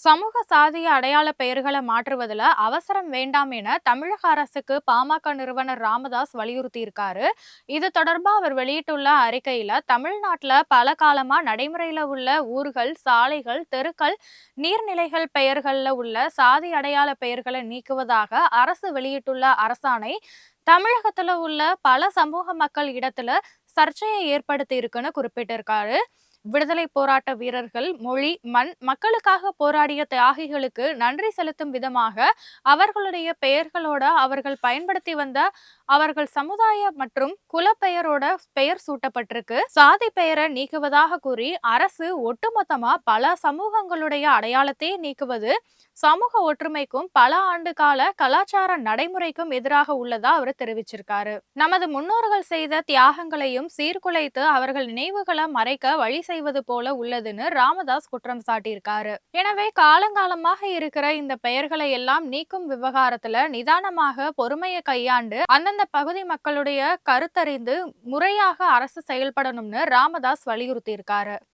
சமூக சாதிய அடையாள பெயர்களை மாற்றுவதில் அவசரம் வேண்டாம் என தமிழக அரசுக்கு பாமக நிறுவனர் ராமதாஸ் வலியுறுத்தி இருக்காரு. இது தொடர்பா அவர் வெளியிட்டுள்ள அறிக்கையில தமிழ்நாட்டில் பல காலமா நடைமுறையில உள்ள ஊர்கள், சாலைகள், தெருக்கள், நீர்நிலைகள் பெயர்கள்ல உள்ள சாதி அடையாள பெயர்களை நீக்குவதாக அரசு வெளியிட்டுள்ள அரசாணை தமிழகத்துல உள்ள பல சமூக மக்கள் இடத்துல சர்ச்சையை ஏற்படுத்தி இருக்குன்னு குறிப்பிட்டிருக்காரு. விடுதலை போராட்ட வீரர்கள், மொழி, மண், மக்களுக்காக போராடிய தியாகிகளுக்கு நன்றி செலுத்தும் விதமாக அவர்களுடைய பெயர்களோட அவர்கள் பயன்படுத்தி வந்த அவர்கள் சமுதாய மற்றும் குலப்பெயரோட பெயர் சூட்டப்பட்டிருக்கு. சாதி பெயரை நீக்குவதாக கூறி அரசு ஒட்டுமொத்தமா பல சமூகங்களுடைய அடையாளத்தை நீக்குவது சமூக ஒற்றுமைக்கும் பல ஆண்டு கால கலாச்சார நடைமுறைக்கும் எதிராக உள்ளதா அவர் தெரிவிச்சிருக்காரு. நமது முன்னோர்கள் செய்த தியாகங்களையும் சீர்குலைத்து அவர்கள் நினைவுகளை மறைக்க வழி செய்வது போல உள்ளதுன்னு ராமதாஸ் குற்றம் சாட்டியிருக்காரு. எனவே காலங்காலமாக இருக்கிற இந்த பெயர்களை எல்லாம் நீக்கும் விவகாரத்துல நிதானமாக பொறுமையை கையாண்டு அந்தந்த பகுதி மக்களுடைய கருத்தறிந்து முறையாக அரசு செயல்படணும்னு ராமதாஸ் வலியுறுத்தி இருக்காரு.